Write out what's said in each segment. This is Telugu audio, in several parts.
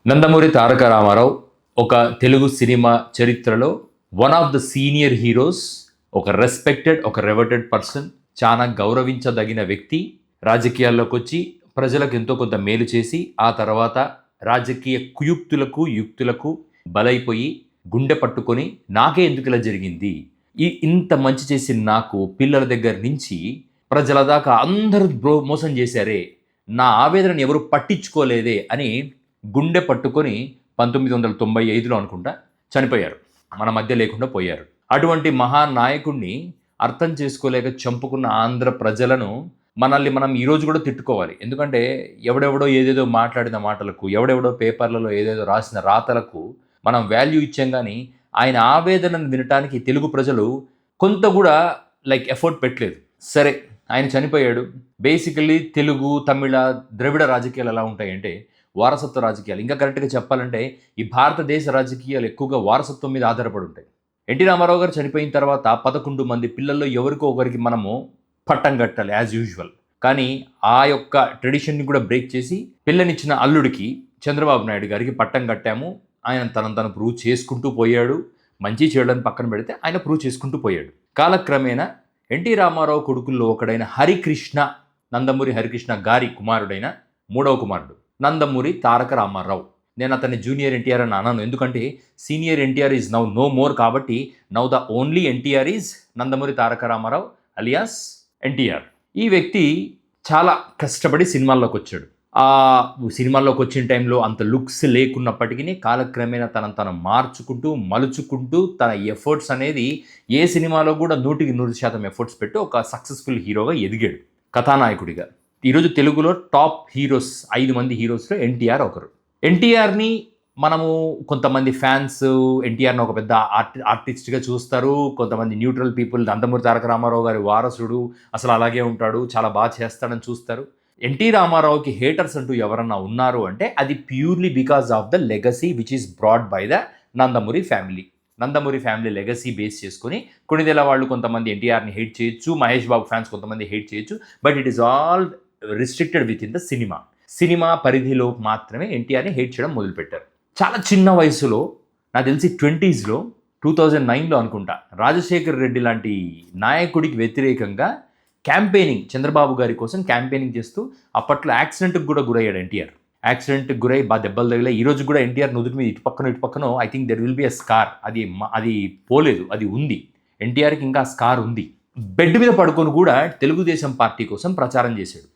నందమూరి తారక రామారావు ఒక తెలుగు సినిమా చరిత్రలో one of the senior heroes, ఒక రెస్పెక్టెడ్, ఒక రెవర్టెడ్ పర్సన్, చాలా గౌరవించదగిన వ్యక్తి. రాజకీయాల్లోకి వచ్చి ప్రజలకు ఎంతో కొంత మేలు చేసి ఆ తర్వాత రాజకీయ కుయుక్తులకు యుక్తులకు బలైపోయి గుండె పట్టుకొని నాకే ఎందుకు ఇలా జరిగింది, ఇంత మంచి చేసిన నాకు పిల్లల దగ్గర నుంచి ప్రజల దాకా అందరూ మోసం చేశారే, నా ఆవేదనను ఎవరు పట్టించుకోలేదే అని గుండె పట్టుకొని 1995లో అనుకుంటా చనిపోయారు. మన మధ్య లేకుండా పోయారు. అటువంటి మహానాయకుడిని అర్థం చేసుకోలేక చంపుకున్న ఆంధ్ర ప్రజలను మనల్ని మనం ఈరోజు కూడా తిట్టుకోవాలి. ఎందుకంటే ఎవడెవడో ఏదేదో మాట్లాడిన మాటలకు, ఎవడెవడో పేపర్లలో ఏదేదో రాసిన రాతలకు మనం వాల్యూ ఇచ్చాం. కానీ ఆయన ఆవేదనను వినటానికి తెలుగు ప్రజలు కొంత కూడా ఎఫర్ట్ పెట్టలేదు. సరే, ఆయన చనిపోయాడు. బేసికల్లీ తెలుగు, తమిళ, ద్రవిడ రాజకీయాలు ఎలా ఉంటాయంటే వారసత్వ రాజకీయాలు. ఇంకా కరెక్ట్గా చెప్పాలంటే ఈ భారతదేశ రాజకీయాలు ఎక్కువగా వారసత్వం మీద ఆధారపడి ఉంటాయి. ఎన్టీ రామారావు గారు చనిపోయిన తర్వాత 11 మంది పిల్లల్లో ఎవరికో ఒకరికి మనము పట్టం కట్టాలి యాజ్ యూజువల్. కానీ ఆ యొక్క ట్రెడిషన్ని కూడా బ్రేక్ చేసి పిల్లనిచ్చిన అల్లుడికి చంద్రబాబు నాయుడు గారికి పట్టం కట్టాము. ఆయన తను ప్రూవ్ చేసుకుంటూ పోయాడు. మంచి చేయడానికి పక్కన పెడితే ఆయన ప్రూవ్ చేసుకుంటూ పోయాడు. కాలక్రమేణా ఎన్టీ రామారావు కొడుకుల్లో ఒకడైన హరికృష్ణ, నందమూరి హరికృష్ణ గారి కుమారుడైన 3వ కుమారుడు నందమూరి తారక రామారావు. నేను అతన్ని జూనియర్ ఎన్టీఆర్ అని అన్నాను, ఎందుకంటే senior NTR is now no more. కాబట్టి now the only NTR is Nandamuri Taraka Ramarao alias NTR. ఈ వ్యక్తి చాలా కష్టపడి సినిమాల్లోకి వచ్చాడు. ఆ సినిమాల్లోకి వచ్చిన టైంలో అంత లుక్స్ లేకున్నప్పటికీ కాలక్రమేణా తను మార్చుకుంటూ మలుచుకుంటూ తన ఎఫర్ట్స్ అనేది ఏ సినిమాలో కూడా 100% ఎఫర్ట్స్ పెట్టి ఒక సక్సెస్ఫుల్ హీరోగా ఎదిగాడు, కథానాయకుడిగా. ఈరోజు తెలుగులో టాప్ హీరోస్ 5 మంది హీరోస్లో ఎన్టీఆర్ ఒకరు. ఎన్టీఆర్ని మనము కొంతమంది ఫ్యాన్స్ ఎన్టీఆర్ని ఒక పెద్ద ఆర్టిస్ట్గా చూస్తారు. కొంతమంది న్యూట్రల్ పీపుల్ నందమూరి తారక రామారావు గారి వారసుడు, అసలు అలాగే ఉంటాడు, చాలా బాగా చేస్తాడని చూస్తారు. ఎన్టీ రామారావుకి హేటర్స్ అంటూ ఎవరన్నా ఉన్నారు అంటే అది purely because of the legacy which is brought by the Nandamuri family. Nandamuri family legacy base చేసుకుని కొన్నిదేళ్ల వాళ్ళు కొంతమంది ఎన్టీఆర్ని హేట్ చేయొచ్చు, మహేష్ బాబు ఫ్యాన్స్ కొంతమంది హేట్ చేయొచ్చు. But it is all restricted with in the cinema పరిధిలో మాత్రమే ఎన్టీఆర్ని హేట్ చేయడం మొదలుపెట్టారు. చాలా చిన్న వయసులో, నాకు తెలిసి 20sలో 2009లో అనుకుంటా, రాజశేఖర్ రెడ్డి లాంటి నాయకుడికి వ్యతిరేకంగా క్యాంపెయినింగ్, చంద్రబాబు గారి కోసం క్యాంపెయినింగ్ చేస్తూ అప్పట్లో యాక్సిడెంట్కి కూడా గురయ్యాడు ఎన్టీఆర్. యాక్సిడెంట్కి గురై బాగా దెబ్బలు తగిలే. ఈరోజు కూడా ఎన్టీఆర్ నుదుటి మీద ఇటు పక్కన I think there will be a scar. అది పోలేదు, అది ఉంది. ఎన్టీఆర్కి ఇంకా స్కార్ ఉంది. బెడ్ మీద పడుకొని కూడా తెలుగుదేశం పార్టీ కోసం ప్రచారం చేశాడు.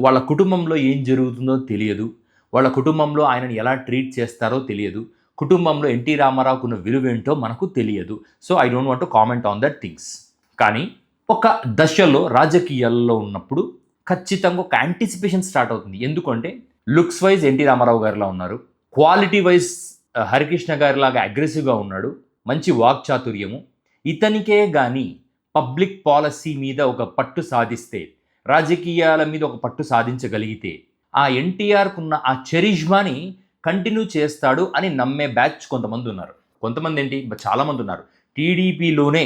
వాళ్ళ కుటుంబంలో ఏం జరుగుతుందో తెలియదు, వాళ్ళ కుటుంబంలో ఆయనని ఎలా ట్రీట్ చేస్తారో తెలియదు, కుటుంబంలో ఎన్టీ రామారావుకు ఉన్న విలువేంటో మనకు తెలియదు. So I don't want to comment on that things. కానీ ఒక దశలో రాజకీయాల్లో ఉన్నప్పుడు ఖచ్చితంగా ఒక యాంటిసిపేషన్ స్టార్ట్ అవుతుంది. ఎందుకంటే లుక్స్ వైజ్ ఎన్టీ రామారావు గారిలా ఉన్నారు, క్వాలిటీ వైజ్ హరికృష్ణ గారిలాగా అగ్రెసివ్గా ఉన్నాడు, మంచి వాక్చాతుర్యము. ఇతనికే కానీ పబ్లిక్ పాలసీ మీద ఒక పట్టు సాధిస్తే, రాజకీయాల మీద ఒక పట్టు సాధించగలిగితే ఆ ఎన్టీఆర్కున్న ఆ చరిష్మాని కంటిన్యూ చేస్తాడు అని నమ్మే బ్యాచ్ కొంతమంది ఉన్నారు. కొంతమంది ఏంటి, చాలామంది ఉన్నారు. టీడీపీలోనే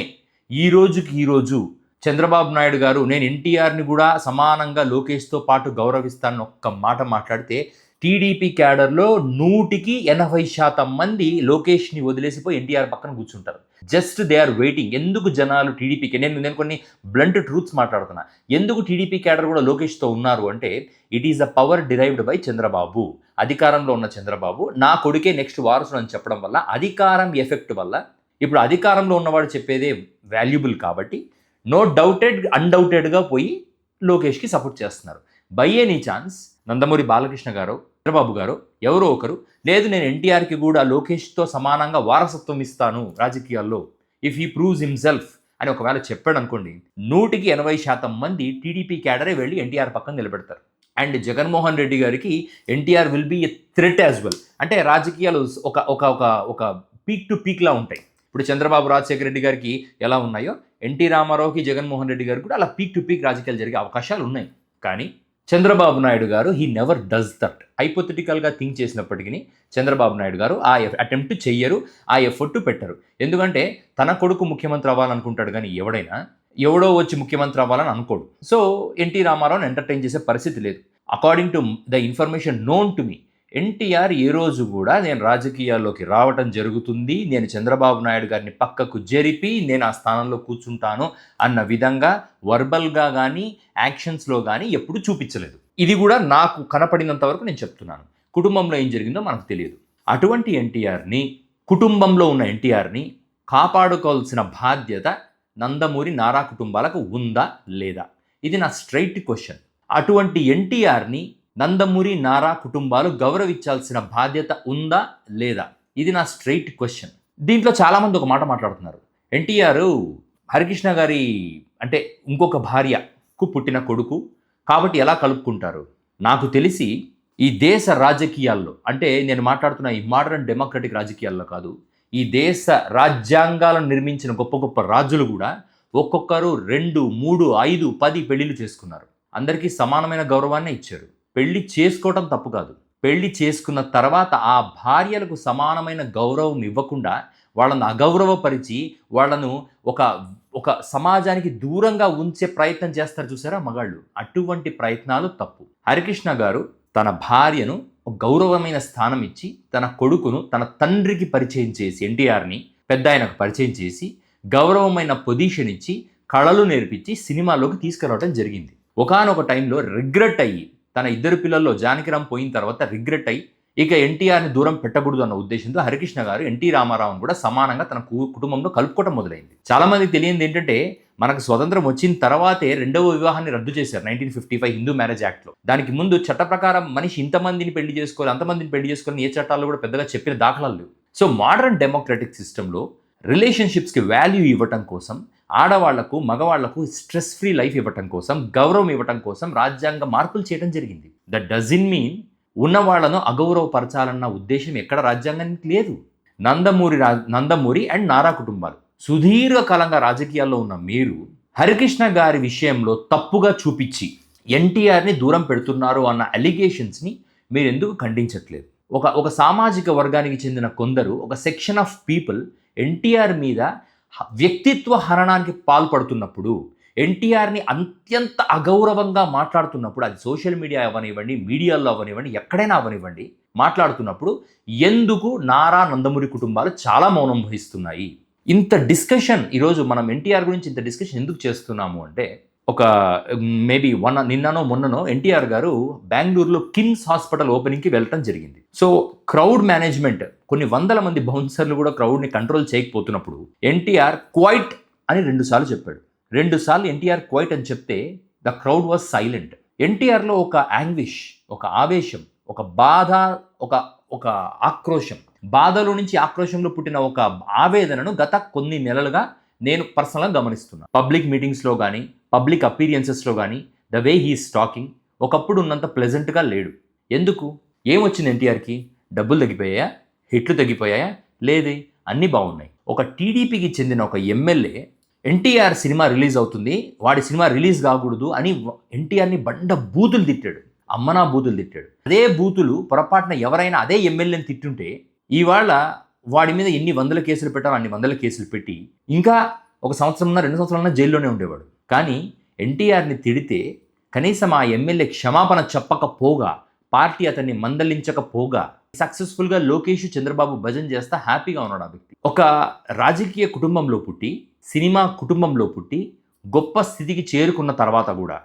ఈరోజు చంద్రబాబు నాయుడు గారు నేను ఎన్టీఆర్ని కూడా సమానంగా లోకేష్తో పాటు గౌరవిస్తానని ఒక్క మాట మాట్లాడితే టీడీపీ క్యాడర్లో 100% మంది లోకేష్ని వదిలేసిపోయి ఎన్టీఆర్ పక్కన కూర్చుంటారు. Just they are waiting. ఎందుకు జనాలు టీడీపీకి, నేను కొన్ని బ్లంట్ ట్రూత్స్ మాట్లాడుతున్నా, ఎందుకు టీడీపీ క్యాడర్ కూడా లోకేష్తో ఉన్నారు అంటే it is a power derived by Chandrababu. అధికారంలో ఉన్న చంద్రబాబు నా కొడుకే నెక్స్ట్ వారసుడు అని చెప్పడం వల్ల, అధికారం ఎఫెక్ట్ వల్ల, ఇప్పుడు అధికారంలో ఉన్నవాడు చెప్పేదే వాల్యుబుల్ కాబట్టి అన్డౌటెడ్గా పోయి లోకేష్కి సపోర్ట్ చేస్తున్నారు. By any chance Nandamuri Balakrishna గారు, చంద్రబాబు గారు ఎవరో ఒకరు, లేదు నేను ఎన్టీఆర్కి కూడా లోకేష్తో సమానంగా వారసత్వం ఇస్తాను రాజకీయాల్లో, ఇఫ్ హీ ప్రూవ్స్ హిమ్సెల్ఫ్ అని ఒకవేళ చెప్పాడు అనుకోండి, 180% మంది టీడీపీ క్యాడరే వెళ్ళి ఎన్టీఆర్ పక్కన నిలబెడతారు. అండ్ జగన్మోహన్ రెడ్డి గారికి NTR will be a threat as well. అంటే రాజకీయాలు ఒక పీక్ టు పీక్లా ఉంటాయి. ఇప్పుడు చంద్రబాబు రాజశేఖర రెడ్డి గారికి ఎలా ఉన్నాయో ఎన్టీ రామారావుకి జగన్మోహన్ రెడ్డి గారికి కూడా అలా పీక్ టు పీక్ రాజకీయాలు జరిగే అవకాశాలు ఉన్నాయి. కానీ చంద్రబాబు నాయుడు గారు హీ నెవర్ డస్ దట్. హైపోథెటికల్గా థింక్ చేసినప్పటికీ చంద్రబాబు నాయుడు గారు ఆ అటెంప్ట్ చెయ్యరు, ఆ ఎఫర్ట్ పెట్టరు. ఎందుకంటే తన కొడుకు ముఖ్యమంత్రి అవ్వాలనుకుంటాడు, కానీ ఎవడో వచ్చి ముఖ్యమంత్రి అవ్వాలని అనుకోడు. సో ఎన్టీ రామారావుని ఎంటర్టైన్ చేసే పరిస్థితి లేదు. According to the information known to me, NTR ఏ రోజు కూడా నేను రాజకీయాల్లోకి రావటం జరుగుతుంది, నేను చంద్రబాబు నాయుడు గారిని పక్కకు జరిపి నేను ఆ స్థానంలో కూర్చుంటాను అన్న విధంగా వర్బల్గా కానీ యాక్షన్స్లో కానీ ఎప్పుడు చూపించలేదు. ఇది కూడా నాకు కనపడినంత వరకు నేను చెప్తున్నాను. కుటుంబంలో ఏం జరిగిందో మనకు తెలియదు. అటువంటి ఎన్టీఆర్ని, కుటుంబంలో ఉన్న ఎన్టీఆర్ని కాపాడుకోవాల్సిన బాధ్యత నందమూరి నారా కుటుంబాలకు ఉందా లేదా? ఇది నా స్ట్రైట్ క్వశ్చన్. అటువంటి ఎన్టీఆర్ని నందమూరి నారా కుటుంబాలు గౌరవించాల్సిన బాధ్యత ఉందా లేదా? ఇది నా స్ట్రైట్ క్వశ్చన్. దీంట్లో చాలామంది ఒక మాట మాట్లాడుతున్నారు. ఎన్టీఆర్ హరికృష్ణ గారి అంటే ఇంకొక భార్యకు పుట్టిన కొడుకు కాబట్టి ఎలా కలుపుకుంటారు? నాకు తెలిసి ఈ దేశ రాజకీయాల్లో, అంటే నేను మాట్లాడుతున్న ఈ మోడర్న్ డెమోక్రటిక్ రాజకీయాల్లో కాదు, ఈ దేశ రాజ్యాంగాలను నిర్మించిన గొప్ప గొప్ప రాజులు కూడా ఒక్కొక్కరు 2, 3, 5, 10 పెళ్లిళ్ళు చేసుకున్నారు. అందరికీ సమానమైన గౌరవాన్ని ఇచ్చారు. పెళ్లి చేసుకోవటం తప్పు కాదు. పెళ్లి చేసుకున్న తర్వాత ఆ భార్యలకు సమానమైన గౌరవం ఇవ్వకుండా వాళ్ళను అగౌరవపరిచి వాళ్ళను ఒక సమాజానికి దూరంగా ఉంచే ప్రయత్నం చేస్తారు చూసారా మగాళ్ళు. అటువంటి ప్రయత్నాలు తప్పు. హరికృష్ణ గారు తన భార్యను ఒక గౌరవమైన స్థానం ఇచ్చి తన కొడుకును తన తండ్రికి పరిచయం చేసి, ఎన్టీఆర్ని పెద్ద ఆయనకు పరిచయం చేసి గౌరవమైన పొజిషన్ ఇచ్చి కళలు నేర్పించి సినిమాలోకి తీసుకురావడం జరిగింది. ఒకానొక టైంలో రిగ్రెట్ అయ్యి, తన 2 పిల్లల్లో జానకిరామ్ పోయిన తర్వాత రిగ్రెట్ అయ్యి ఇక ఎన్టీఆర్ని దూరం పెట్టకూడదు అన్న ఉద్దేశంతో హరికృష్ణ గారు ఎన్టీ రామారావును కూడా సమానంగా తన కుటుంబంలో కలుపుకోవడం మొదలైంది. చాలామందికి తెలియంది ఏంటంటే, మనకు స్వతంత్రం వచ్చిన తర్వాతే 2వ వివాహాన్ని రద్దు చేశారు 1955 హిందూ మ్యారేజ్ యాక్ట్లో. దానికి ముందు చట్ట ప్రకారం మనిషి ఇంతమందిని పెళ్లి చేసుకోవాలి, అంతమందిని పెళ్లి చేసుకోవాలని ఏ చట్టాల్లో కూడా పెద్దగా చెప్పిన దాఖలాలు లేవు. సో మోడర్న్ డెమోక్రటిక్ సిస్టంలో రిలేషన్షిప్స్కి వాల్యూ ఇవ్వటం కోసం, ఆడవాళ్లకు మగవాళ్లకు స్ట్రెస్ ఫ్రీ లైఫ్ ఇవ్వటం కోసం, గౌరవం ఇవ్వటం కోసం రాజ్యాంగ మార్పులు చేయడం జరిగింది. దట్ డజన్ మీన్ ఉన్న వాళ్లను అగౌరవపరచాలన్న ఉద్దేశం ఎక్కడ రాజ్యాంగానికి లేదు. నందమూరి అండ్ నారా కుటుంబాలు సుదీర్ఘకాలంగా రాజకీయాల్లో ఉన్న మీరు హరికృష్ణ గారి విషయంలో తప్పుగా చూపించి ఎన్టీఆర్ని దూరం పెడుతున్నారు అన్న అలిగేషన్స్ని మీరు ఎందుకు ఖండించట్లేదు? ఒక సామాజిక వర్గానికి చెందిన కొందరు, ఒక సెక్షన్ ఆఫ్ పీపుల్ ఎన్టీఆర్ మీద వ్యక్తిత్వ హరణానికి పాల్పడుతున్నప్పుడు, ఎన్టీఆర్ని అత్యంత అగౌరవంగా మాట్లాడుతున్నప్పుడు, అది సోషల్ మీడియా అవ్వనివ్వండి, మీడియాలో అవ్వనివ్వండి, ఎక్కడైనా అవ్వనివ్వండి, మాట్లాడుతున్నప్పుడు ఎందుకు నారా నందమూరి కుటుంబాలు చాలా మౌనం వహిస్తున్నాయి? ఇంత డిస్కషన్ ఈరోజు మనం ఎన్టీఆర్ గురించి ఇంత డిస్కషన్ ఎందుకు చేస్తున్నాము అంటే, ఒక మేబీ నిన్ననో మొన్ననో ఎన్టీఆర్ గారు బెంగళూరులో కిమ్స్ హాస్పిటల్ ఓపెనింగ్కి వెళ్ళటం జరిగింది. సో క్రౌడ్ మేనేజ్మెంట్, కొన్ని వందల మంది బౌన్సర్లు కూడా క్రౌడ్ని కంట్రోల్ చేయకపోతున్నప్పుడు ఎన్టీఆర్ క్వైట్ అని 2 సార్లు చెప్పాడు. 2 సార్లు ఎన్టీఆర్ క్వైట్ అని చెప్తే ద క్రౌడ్ వాజ్ సైలెంట్. ఎన్టీఆర్లో ఒక యాంగ్విష్, ఒక ఆవేశం, ఒక బాధ, ఒక ఆక్రోశం, బాధలో నుంచి ఆక్రోశంలో పుట్టిన ఒక ఆవేదనను గత కొన్ని నెలలుగా నేను పర్సనల్గా గమనిస్తున్నాను. పబ్లిక్ మీటింగ్స్లో కానీ, పబ్లిక్ అపీరియన్సెస్లో కానీ ద వే హీఈస్ టాకింగ్ ఒకప్పుడు ఉన్నంత ప్లెజెంట్గా లేడు. ఎందుకు? ఏమొచ్చింది ఎన్టీఆర్కి? డబ్బులు తగ్గిపోయాయా? హిట్లు తగ్గిపోయాయా? లేదే, అన్నీ బాగున్నాయి. ఒక టీడీపీకి చెందిన ఒక ఎమ్మెల్యే ఎన్టీఆర్ సినిమా రిలీజ్ అవుతుంది, వాడి సినిమా రిలీజ్ కాకూడదు అని ఎన్టీఆర్ని బూతులు తిట్టాడు, అమ్మనా బూతులు తిట్టాడు. అదే బూతులు పొరపాటున ఎవరైనా అదే ఎమ్మెల్యేని తిట్టుంటే ఇవాళ వాడి మీద ఎన్ని వందల కేసులు పెట్టాలో అన్ని వందల కేసులు పెట్టి ఇంకా 1 సంవత్సరం 2 సంవత్సరాలన్నా జైల్లోనే ఉండేవాడు. కానీ ఎన్టీఆర్ని తిడితే కనీసం ఆ ఎమ్మెల్యే క్షమాపణ చెప్పకపోగా, పార్టీ అతన్ని మందలించకపోగా సక్సెస్ఫుల్గా లోకేష్ చంద్రబాబు భజన చేస్తా హ్యాపీగా ఉన్నాడు ఆ వ్యక్తి. ఒక రాజకీయ కుటుంబంలో పుట్టి, సినిమా కుటుంబంలో పుట్టి గొప్ప స్థితికి చేరుకున్న తర్వాత కూడా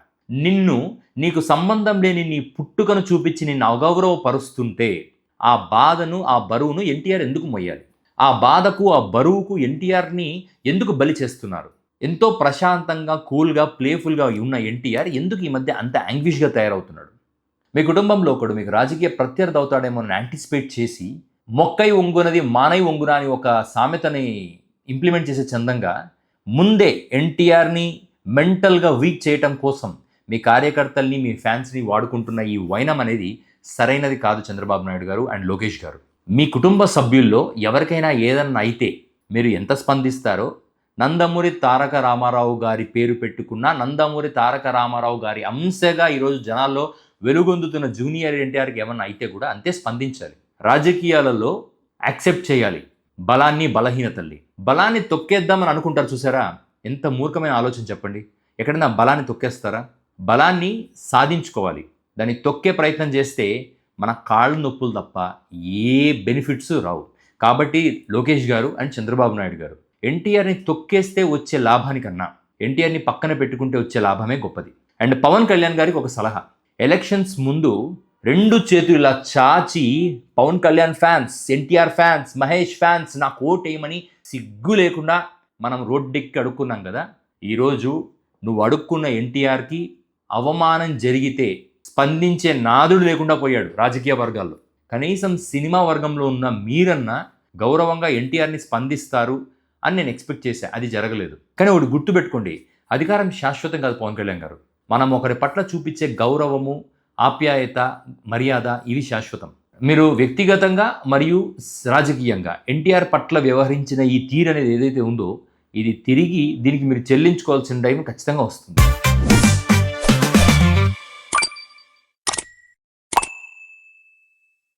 నీకు సంబంధం లేని నీ పుట్టుకను చూపించి నిన్ను అగౌరవపరుస్తుంటే ఆ బాధను, ఆ బరువును ఎన్టీఆర్ ఎందుకు మొయ్యాలి? ఆ బాధకు, ఆ బరువుకు ఎన్టీఆర్ని ఎందుకు బలి చేస్తున్నారు? ఎంతో ప్రశాంతంగా, కూల్గా, ప్లేఫుల్గా ఉన్న ఎన్టీఆర్ ఎందుకు ఈ మధ్య అంత యాంగ్విష్గా తయారవుతున్నాడు? మీ కుటుంబంలో ఒకడు మీకు రాజకీయ ప్రత్యర్థి అవుతాడేమో అని యాంటిసిపేట్ చేసి మొక్కై ఒంగునది మానై ఒంగున అని ఒక సామెతని ఇంప్లిమెంట్ చేసే చందంగా ముందే ఎన్టీఆర్ని మెంటల్గా వీక్ చేయటం కోసం మీ కార్యకర్తల్ని, మీ ఫ్యాన్స్ని వాడుకుంటున్న ఈ వైనం అనేది సరైనది కాదు చంద్రబాబు నాయుడు గారు అండ్ లోకేష్ గారు. మీ కుటుంబ సభ్యుల్లో ఎవరికైనా ఏదన్నా అయితే మీరు ఎంత స్పందిస్తారో, నందమూరి తారక రామారావు గారి పేరు పెట్టుకున్న నందమూరి తారక రామారావు గారి అంశగా ఈరోజు జనాల్లో వెలుగొందుతున్న జూనియర్ ఎన్టీఆర్కి ఏమన్నా అయితే కూడా అంతే స్పందించాలి. రాజకీయాలలో యాక్సెప్ట్ చేయాలి బలాన్ని, బలహీనతల్ని. బలాన్ని తొక్కేద్దామని అనుకుంటారు చూసారా, ఎంత మూర్ఖమైన ఆలోచన చెప్పండి. ఎక్కడైనా బలాన్ని తొక్కేస్తారా? బలాన్ని సాధించుకోవాలి. దాన్ని తొక్కే ప్రయత్నం చేస్తే మన కాళ్ళు నొప్పులు తప్ప ఏ బెనిఫిట్స్ రావు. కాబట్టి లోకేష్ గారు అండ్ చంద్రబాబు నాయుడు గారు ఎన్టీఆర్ని తొక్కేస్తే వచ్చే లాభానికన్నా ఎన్టీఆర్ని పక్కన పెట్టుకుంటే వచ్చే లాభమే గొప్పది. అండ్ పవన్ కళ్యాణ్ గారికి ఒక సలహా, ఎలక్షన్స్ ముందు 2 చేతులు ఇలా చాచి Pawan Kalyan fans, NTR fans, Mahesh fans నాకు ఓటేయమని సిగ్గు లేకుండా మనం రోడ్డెక్కి అడుక్కున్నాం కదా. ఈరోజు నువ్వు అడుక్కున్న ఎన్టీఆర్కి అవమానం జరిగితే స్పందించే నాదుడు లేకుండా పోయాడు రాజకీయ వర్గాల్లో. కనీసం సినిమా వర్గంలో ఉన్న మీరన్నా గౌరవంగా ఎన్టీఆర్ని స్పందిస్తారు అని నేను ఎక్స్పెక్ట్ చేశా. అది జరగలేదు. కానీ ఒకటి గుర్తుపెట్టుకోండి, అధికారం శాశ్వతం కాదు పవన్ కళ్యాణ్ గారు. మనం ఒకరి పట్ల చూపించే గౌరవము, ఆప్యాయత, మర్యాద ఇవి శాశ్వతం. మీరు వ్యక్తిగతంగా మరియు రాజకీయంగా ఎన్టీఆర్ పట్ల వ్యవహరించిన ఈ తీరు అనేది ఏదైతే ఉందో ఇది తిరిగి దీనికి మీరు చెల్లించుకోవాల్సిన టైం ఖచ్చితంగా వస్తుంది.